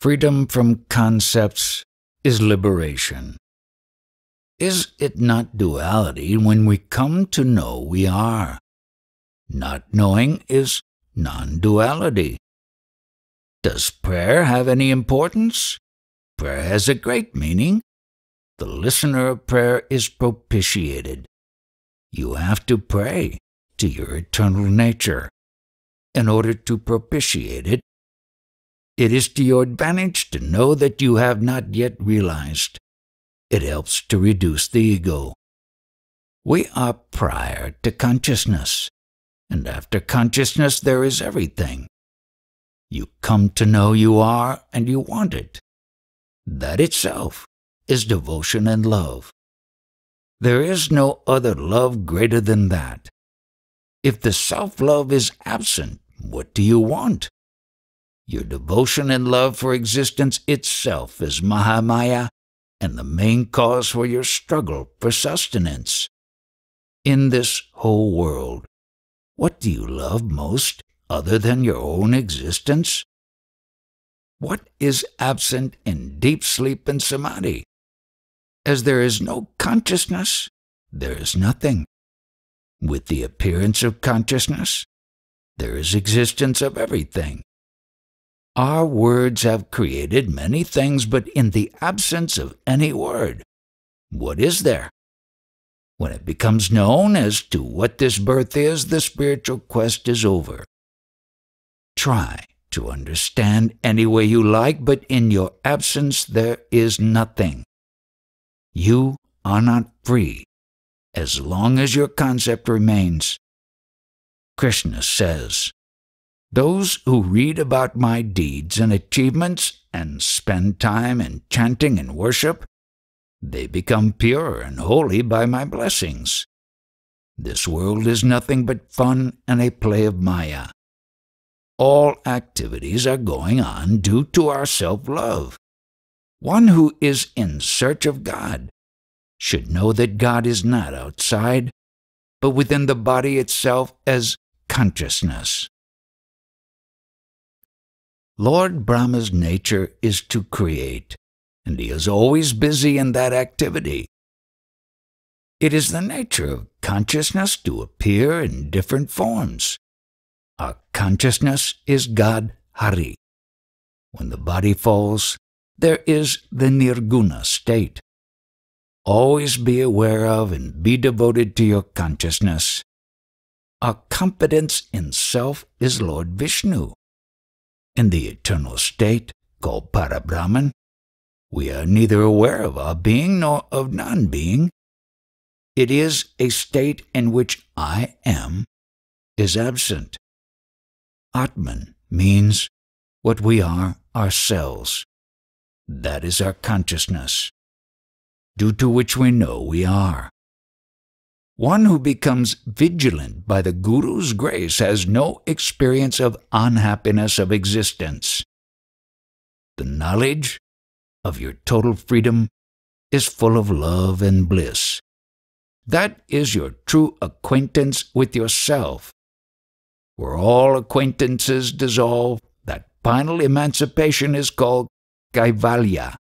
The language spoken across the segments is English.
Freedom from concepts is liberation. Is it not duality when we come to know we are? Not knowing is non-duality. Does prayer have any importance? Prayer has a great meaning. The listener of prayer is propitiated. You have to pray to your eternal nature. In order to propitiate it, it is to your advantage to know that you have not yet realized. It helps to reduce the ego. We are prior to consciousness, and after consciousness there is everything. You come to know you are and you want it. That itself is devotion and love. There is no other love greater than that. If the self-love is absent, what do you want? Your devotion and love for existence itself is Mahamaya and the main cause for your struggle for sustenance. In this whole world, what do you love most other than your own existence? What is absent in deep sleep and samadhi? As there is no consciousness, there is nothing. With the appearance of consciousness, there is existence of everything. Our words have created many things, but in the absence of any word, what is there? When it becomes known as to what this birth is, the spiritual quest is over. Try to understand any way you like, but in your absence there is nothing. You are not free as long as your concept remains. Krishna says, "Those who read about my deeds and achievements and spend time in chanting and worship, they become pure and holy by my blessings. This world is nothing but fun and a play of Maya. All activities are going on due to our self-love. One who is in search of God should know that God is not outside, but within the body itself as consciousness." Lord Brahma's nature is to create, and he is always busy in that activity. It is the nature of consciousness to appear in different forms. Our consciousness is God Hari. When the body falls, there is the nirguna state. Always be aware of and be devoted to your consciousness. Our confidence in self is Lord Vishnu. In the eternal state, called Parabrahman, we are neither aware of our being nor of non-being. It is a state in which I am is absent. Atman means what we are ourselves. That is our consciousness, due to which we know we are. One who becomes vigilant by the Guru's grace has no experience of unhappiness of existence. The knowledge of your total freedom is full of love and bliss. That is your true acquaintance with yourself. Where all acquaintances dissolve, that final emancipation is called Kaivalya.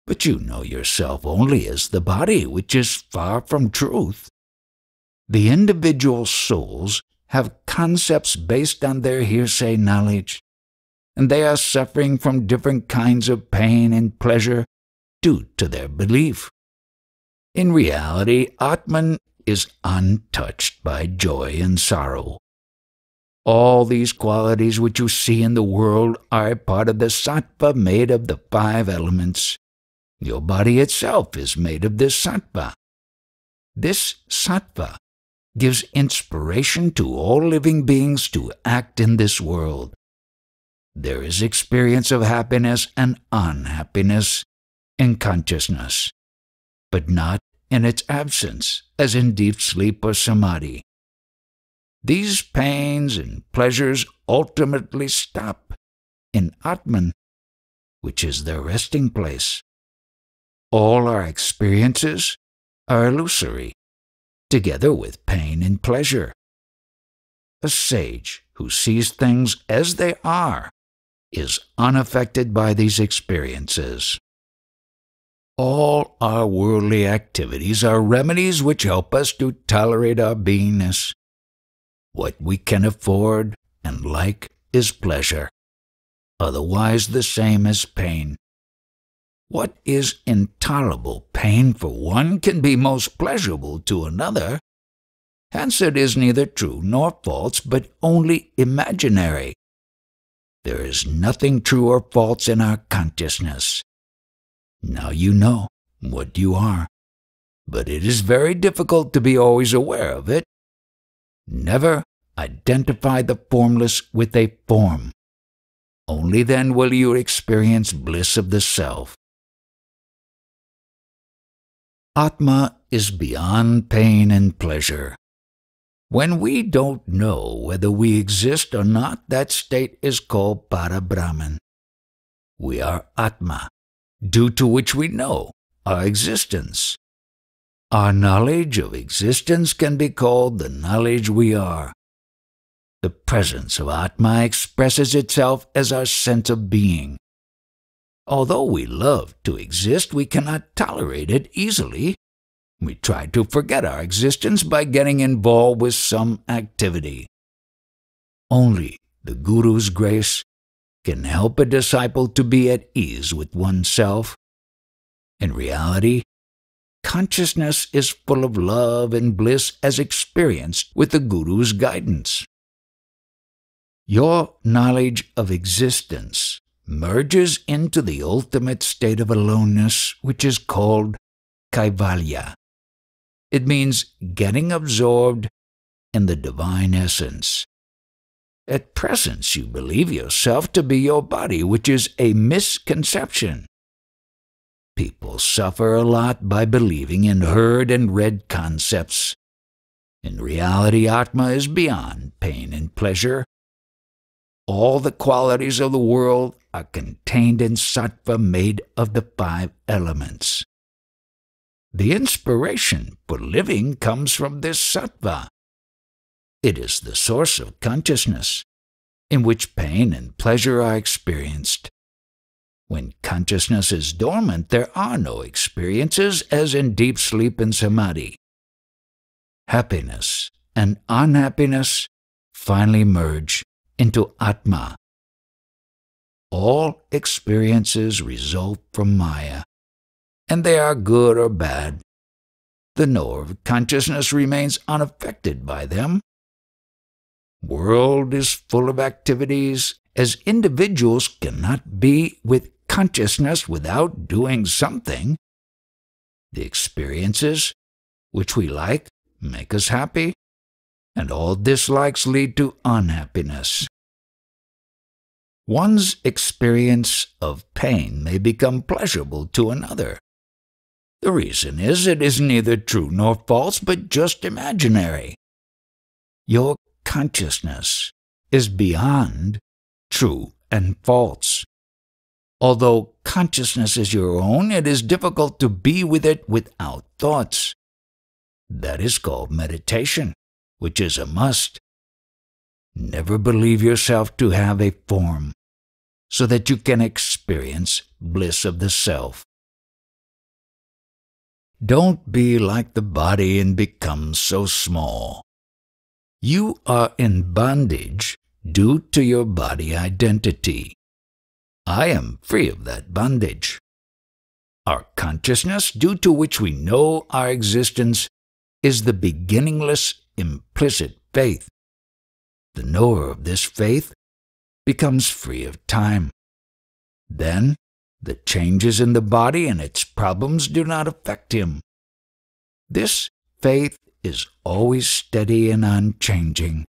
But you know yourself only as the body, which is far from truth. The individual souls have concepts based on their hearsay knowledge, and they are suffering from different kinds of pain and pleasure due to their belief. In reality, Atman is untouched by joy and sorrow. All these qualities which you see in the world are part of the sattva made of the 5 elements. Your body itself is made of this sattva. This sattva gives inspiration to all living beings to act in this world. There is experience of happiness and unhappiness in consciousness, but not in its absence, as in deep sleep or samadhi. These pains and pleasures ultimately stop in Atman, which is their resting place. All our experiences are illusory, together with pain and pleasure. A sage who sees things as they are is unaffected by these experiences. All our worldly activities are remedies which help us to tolerate our beingness. What we can afford and like is pleasure, otherwise the same as pain. What is intolerable pain for one can be most pleasurable to another. Hence it is neither true nor false, but only imaginary. There is nothing true or false in our consciousness. Now you know what you are, but it is very difficult to be always aware of it. Never identify the formless with a form. Only then will you experience bliss of the self. Atma is beyond pain and pleasure. When we don't know whether we exist or not, that state is called Para-Brahman. We are Atma, due to which we know our existence. Our knowledge of existence can be called the knowledge we are. The presence of Atma expresses itself as our sense of being. Although we love to exist, we cannot tolerate it easily. We try to forget our existence by getting involved with some activity. Only the Guru's grace can help a disciple to be at ease with oneself. In reality, consciousness is full of love and bliss as experienced with the Guru's guidance. Your knowledge of existence merges into the ultimate state of aloneness, which is called Kaivalya. It means getting absorbed in the divine essence. At present, you believe yourself to be your body, which is a misconception. People suffer a lot by believing in heard and read concepts. In reality, Atma is beyond pain and pleasure. All the qualities of the world are contained in sattva made of the 5 elements. The inspiration for living comes from this sattva. It is the source of consciousness, in which pain and pleasure are experienced. When consciousness is dormant, there are no experiences, as in deep sleep and samadhi. Happiness and unhappiness finally merge into Atma. All experiences result from Maya, and they are good or bad. The knower of consciousness remains unaffected by them. World is full of activities, as individuals cannot be with consciousness without doing something. The experiences which we like make us happy, and all dislikes lead to unhappiness. One's experience of pain may become pleasurable to another. The reason is it is neither true nor false, but just imaginary. Your consciousness is beyond true and false. Although consciousness is your own, it is difficult to be with it without thoughts. That is called meditation, which is a must. Never believe yourself to have a form, so that you can experience bliss of the self. Don't be like the body and become so small. You are in bondage due to your body identity. I am free of that bondage. Our consciousness, due to which we know our existence, is the beginningless, implicit faith. The knower of this faith becomes free of time. Then the changes in the body and its problems do not affect him. This faith is always steady and unchanging.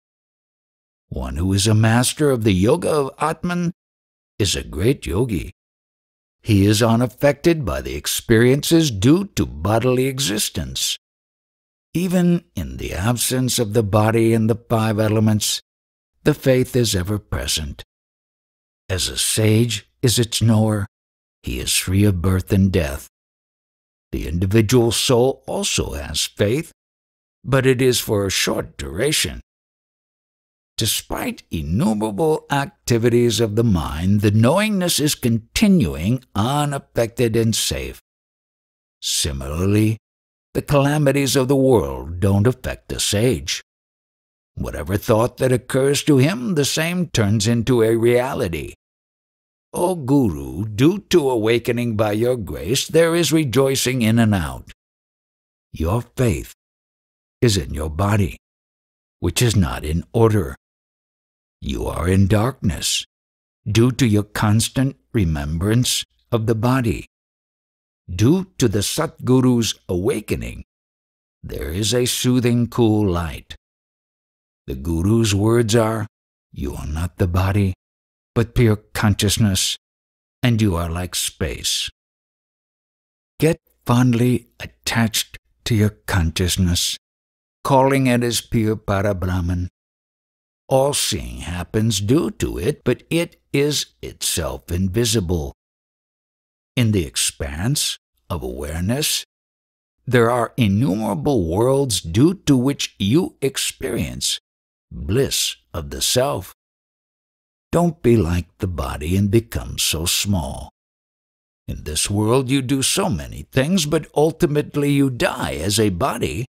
One who is a master of the yoga of Atman is a great yogi. He is unaffected by the experiences due to bodily existence. Even in the absence of the body and the 5 elements, the faith is ever present. As a sage is its knower, he is free of birth and death. The individual soul also has faith, but it is for a short duration. Despite innumerable activities of the mind, the knowingness is continuing unaffected and safe. Similarly, the calamities of the world don't affect the sage. Whatever thought that occurs to him, the same turns into a reality. O Guru, due to awakening by your grace, there is rejoicing in and out. Your faith is in your body, which is not in order. You are in darkness, due to your constant remembrance of the body. Due to the Satguru's awakening, there is a soothing, cool light. The Guru's words are, you are not the body, but pure consciousness, and you are like space. Get fondly attached to your consciousness, calling it as pure Parabrahman. All-seeing happens due to it, but it is itself invisible. In the expanse of awareness, there are innumerable worlds due to which you experience bliss of the self. Don't be like the body and become so small. In this world you do so many things, but ultimately you die as a body.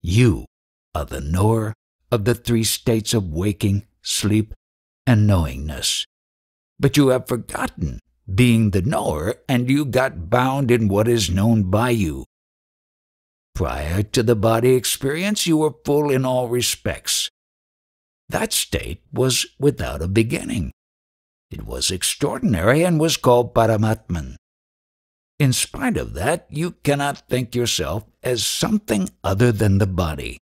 You are the knower of the three states of waking, sleep, and knowingness. But you have forgotten being the knower, and you got bound in what is known by you. Prior to the body experience, you were full in all respects. That state was without a beginning. It was extraordinary and was called Paramatman. In spite of that, you cannot think yourself as something other than the body.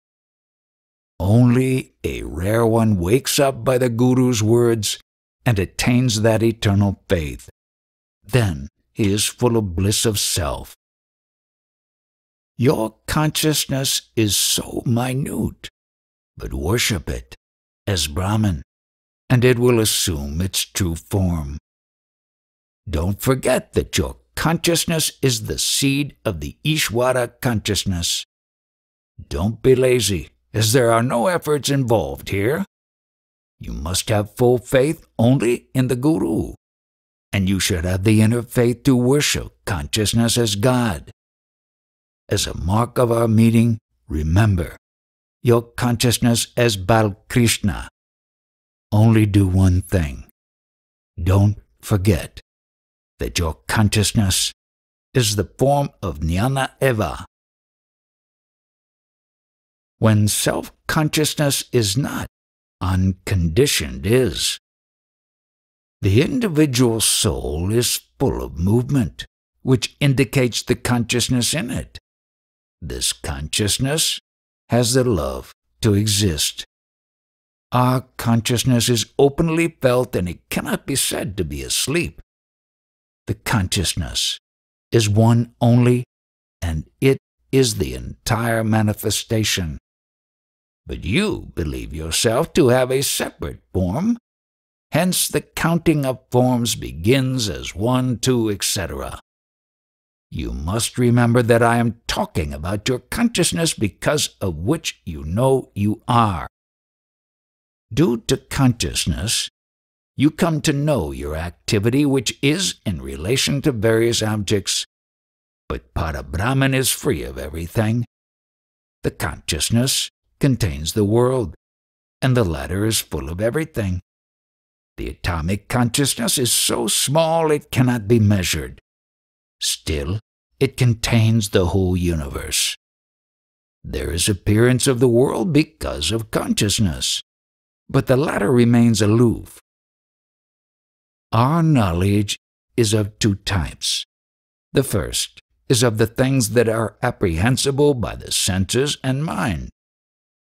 Only a rare one wakes up by the Guru's words and attains that eternal faith. Then he is full of bliss of self. Your consciousness is so minute, but worship it as Brahman, and it will assume its true form. Don't forget that your consciousness is the seed of the Ishvara consciousness. Don't be lazy, as there are no efforts involved here. You must have full faith only in the Guru, and you should have the inner faith to worship consciousness as God. As a mark of our meeting, remember your consciousness as Balkrishna. Only do one thing. Don't forget that your consciousness is the form of Jnana Eva. When self-consciousness is not, unconditioned is. The individual soul is full of movement, which indicates the consciousness in it. This consciousness has the love to exist. Our consciousness is openly felt, and it cannot be said to be asleep. The consciousness is one only, and it is the entire manifestation. But you believe yourself to have a separate form, hence the counting of forms begins as 1, 2, etc. You must remember that I am talking about your consciousness, because of which you know you are. Due to consciousness, you come to know your activity, which is in relation to various objects, but Parabrahman is free of everything. The consciousness contains the world, and the latter is full of everything. The atomic consciousness is so small it cannot be measured. Still, it contains the whole universe. There is appearance of the world because of consciousness, but the latter remains aloof. Our knowledge is of two types. The first is of the things that are apprehensible by the senses and mind.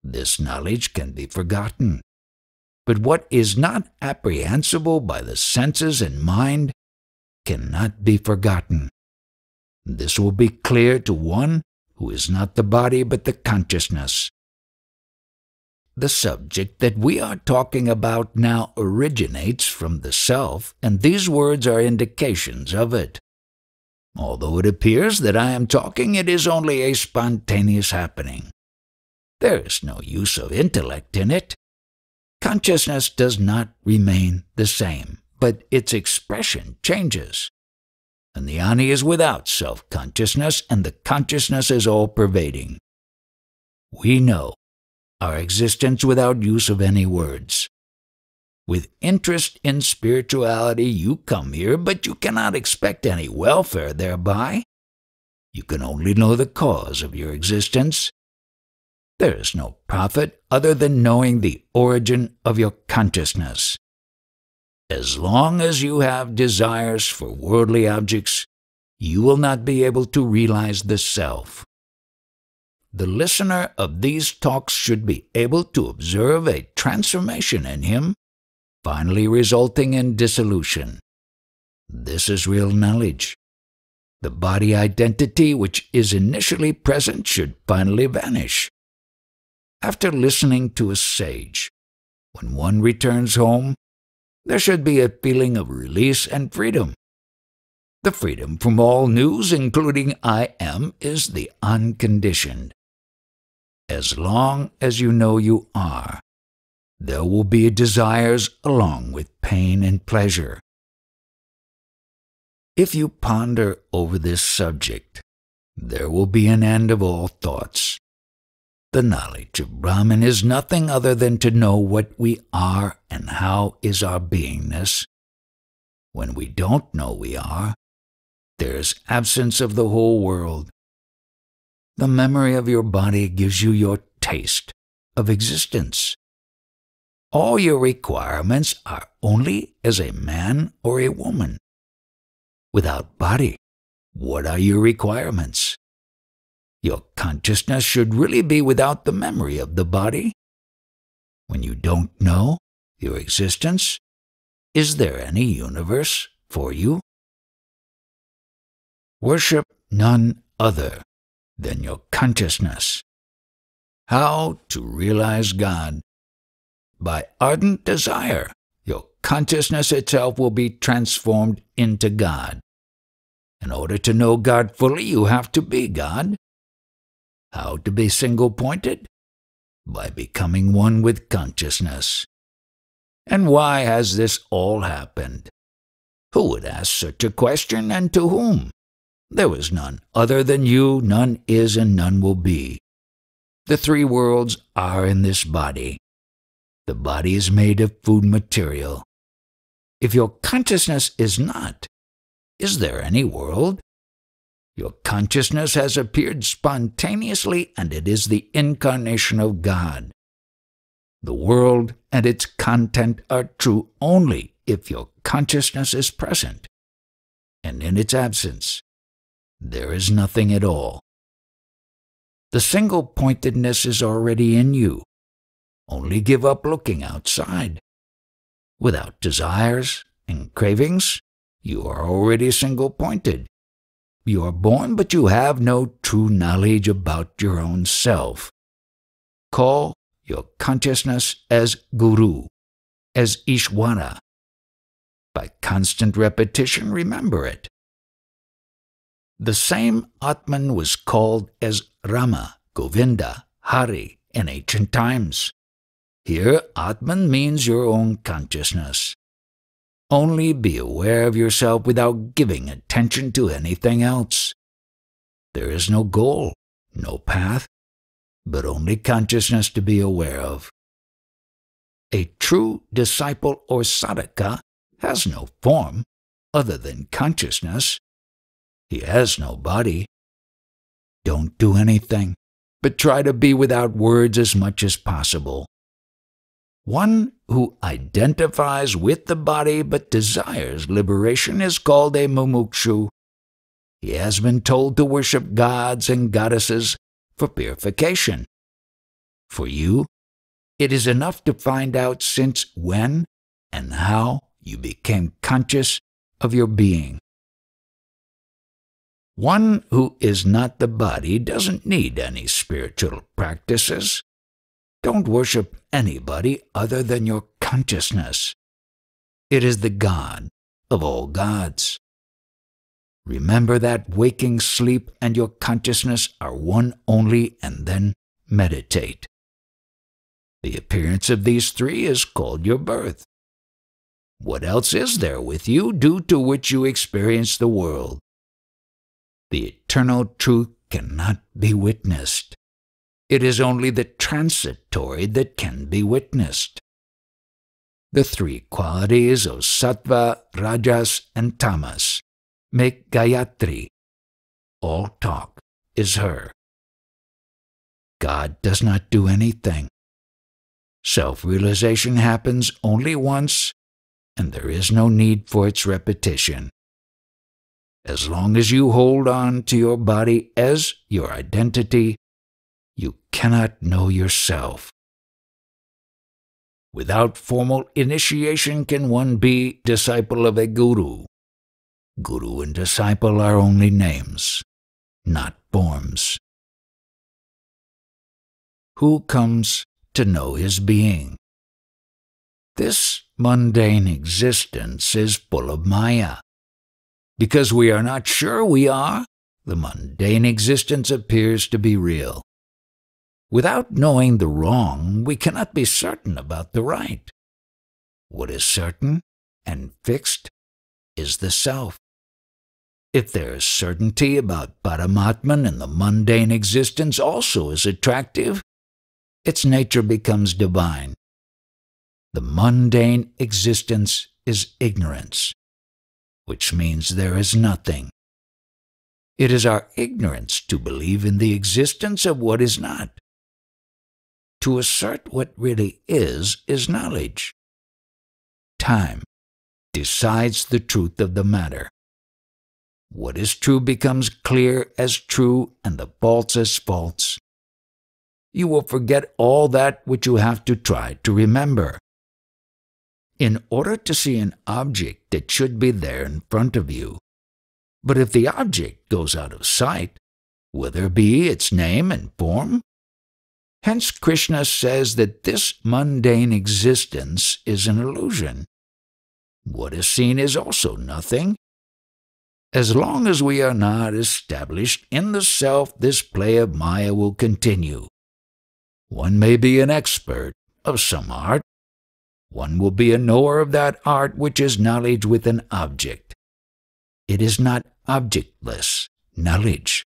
This knowledge can be forgotten. But what is not apprehensible by the senses and mind cannot be forgotten. This will be clear to one who is not the body but the consciousness. The subject that we are talking about now originates from the self, and these words are indications of it. Although it appears that I am talking, it is only a spontaneous happening. There is no use of intellect in it. Consciousness does not remain the same, but its expression changes. And the Ani is without self-consciousness, and the consciousness is all-pervading. We know our existence without use of any words. With interest in spirituality, you come here, but you cannot expect any welfare thereby. You can only know the cause of your existence. There is no profit other than knowing the origin of your consciousness. As long as you have desires for worldly objects, you will not be able to realize the self. The listener of these talks should be able to observe a transformation in him, finally resulting in dissolution. This is real knowledge. The body identity which is initially present should finally vanish. After listening to a sage, when one returns home, there should be a feeling of release and freedom. The freedom from all news, including I am, is the unconditioned. As long as you know you are, there will be desires along with pain and pleasure. If you ponder over this subject, there will be an end of all thoughts. The knowledge of Brahman is nothing other than to know what we are and how is our beingness. When we don't know we are, there is absence of the whole world. The memory of your body gives you your taste of existence. All your requirements are only as a man or a woman. Without body, what are your requirements? Your consciousness should really be without the memory of the body. When you don't know your existence, is there any universe for you? Worship none other than your consciousness. How to realize God? By ardent desire, your consciousness itself will be transformed into God. In order to know God fully, you have to be God. How to be single-pointed? By becoming one with consciousness. And why has this all happened? Who would ask such a question, and to whom? There was none other than you, none is, and none will be. The three worlds are in this body. The body is made of food material. If your consciousness is not, is there any world? Your consciousness has appeared spontaneously, and it is the incarnation of God. The world and its content are true only if your consciousness is present, and in its absence, there is nothing at all. The single-pointedness is already in you. Only give up looking outside. Without desires and cravings, you are already single-pointed. You are born, but you have no true knowledge about your own self. Call your consciousness as Guru, as Ishwara. By constant repetition, remember it. The same Atman was called as Rama, Govinda, Hari in ancient times. Here, Atman means your own consciousness. Only be aware of yourself without giving attention to anything else. There is no goal, no path, but only consciousness to be aware of. A true disciple or sadhaka has no form other than consciousness. He has no body. Don't do anything, but try to be without words as much as possible. One who identifies with the body but desires liberation is called a mumukshu. He has been told to worship gods and goddesses for purification. For you, it is enough to find out since when and how you became conscious of your being. One who is not the body doesn't need any spiritual practices. Don't worship anybody other than your consciousness. It is the God of all gods. Remember that waking sleep and your consciousness are one only, and then meditate. The appearance of these three is called your birth. What else is there with you due to which you experience the world? The eternal truth cannot be witnessed. It is only the transitory that can be witnessed. The three qualities of sattva, rajas, and tamas make Gayatri. All talk is her. God does not do anything. Self-realization happens only once, and there is no need for its repetition. As long as you hold on to your body as your identity, you cannot know yourself. Without formal initiation can one be disciple of a guru. Guru and disciple are only names, not forms. Who comes to know his being? This mundane existence is full of maya. Because we are not sure we are, the mundane existence appears to be real. Without knowing the wrong, we cannot be certain about the right. What is certain and fixed is the self. If there is certainty about Paramatman and the mundane existence also is attractive, its nature becomes divine. The mundane existence is ignorance, which means there is nothing. It is our ignorance to believe in the existence of what is not. To assert what really is knowledge. Time decides the truth of the matter. What is true becomes clear as true and the false as false. You will forget all that which you have to try to remember. In order to see an object that should be there in front of you, but if the object goes out of sight, will there be its name and form? Hence Krishna says that this mundane existence is an illusion. What is seen is also nothing. As long as we are not established in the self, this play of Maya will continue. One may be an expert of some art. One will be a knower of that art which is knowledge with an object. It is not objectless knowledge.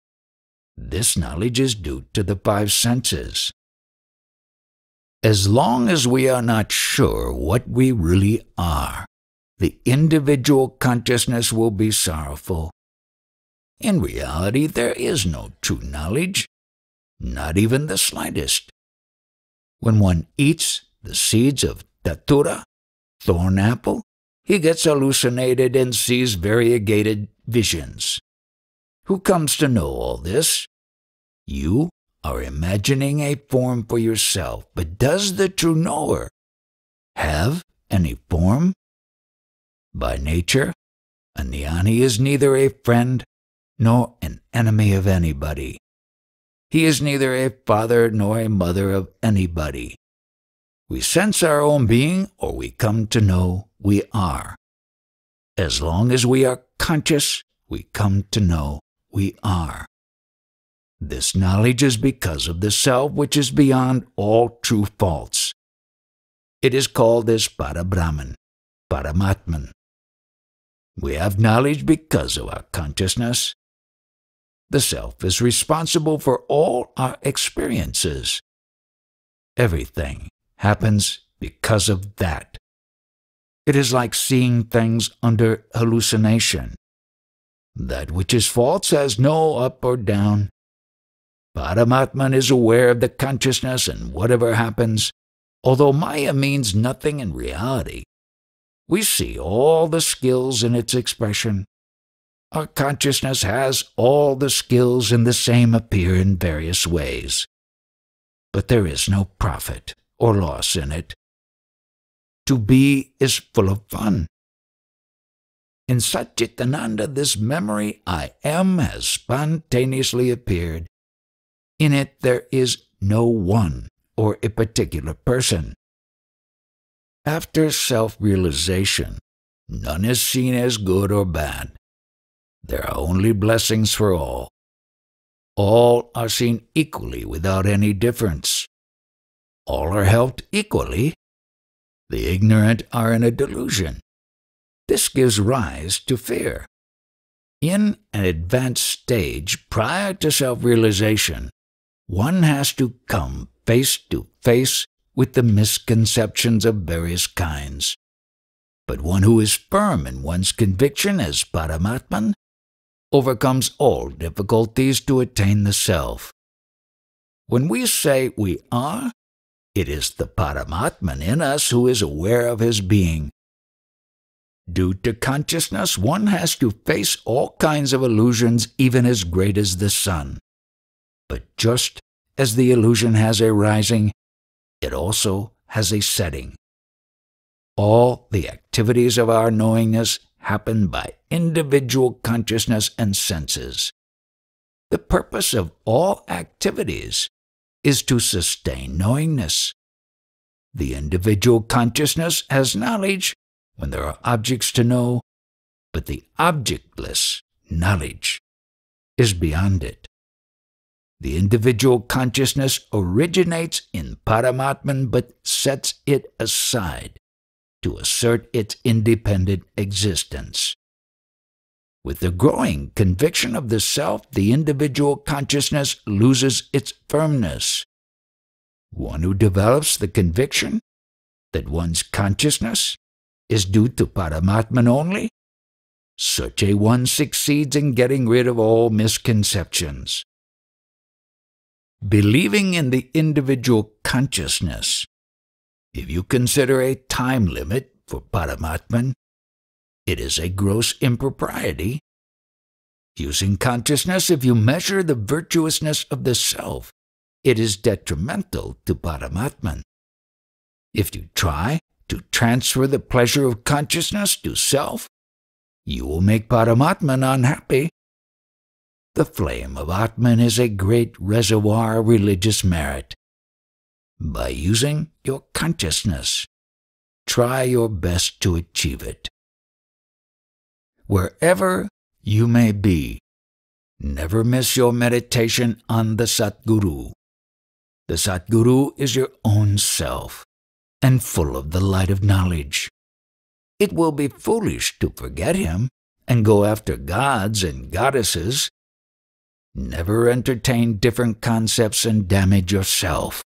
This knowledge is due to the five senses. As long as we are not sure what we really are, the individual consciousness will be sorrowful. In reality, there is no true knowledge, not even the slightest. When one eats the seeds of datura, thorn apple, he gets hallucinated and sees variegated visions. Who comes to know all this? You are imagining a form for yourself, but does the true knower have any form? By nature, a jnani is neither a friend nor an enemy of anybody. He is neither a father nor a mother of anybody. We sense our own being, or we come to know we are. As long as we are conscious, we come to know we are. This knowledge is because of the self which is beyond all true faults. It is called as Parabrahman, Paramatman. We have knowledge because of our consciousness. The self is responsible for all our experiences. Everything happens because of that. It is like seeing things under hallucination. That which is false has no up or down. Paramatman is aware of the consciousness, and whatever happens, although Maya means nothing in reality, we see all the skills in its expression. Our consciousness has all the skills, and the same appear in various ways. But there is no profit or loss in it. To be is full of fun. In Satchitananda, this memory I am has spontaneously appeared. In it there is no one or a particular person. After self-realization, none is seen as good or bad. There are only blessings for all. All are seen equally without any difference. All are helped equally. The ignorant are in a delusion. This gives rise to fear. In an advanced stage prior to self-realization, one has to come face to face with the misconceptions of various kinds. But one who is firm in one's conviction as Paramatman overcomes all difficulties to attain the self. When we say we are, it is the Paramatman in us who is aware of his being. Due to consciousness, one has to face all kinds of illusions even as great as the sun. But just as the illusion has a rising, it also has a setting. All the activities of our knowingness happen by individual consciousness and senses. The purpose of all activities is to sustain knowingness. The individual consciousness has knowledge when there are objects to know, but the objectless knowledge is beyond it. The individual consciousness originates in Paramatman but sets it aside to assert its independent existence. With the growing conviction of the self, the individual consciousness loses its firmness. One who develops the conviction that one's consciousness is due to Paramatman only, such a one succeeds in getting rid of all misconceptions. Believing in the individual consciousness, if you consider a time limit for Paramatman, it is a gross impropriety. Using consciousness, if you measure the virtuousness of the self, it is detrimental to Paramatman. If you try to transfer the pleasure of consciousness to self, you will make Paramatman unhappy. The flame of Atman is a great reservoir of religious merit. By using your consciousness, try your best to achieve it. Wherever you may be, never miss your meditation on the Satguru. The Satguru is your own self and full of the light of knowledge. It will be foolish to forget him and go after gods and goddesses. Never entertain different concepts and damage yourself.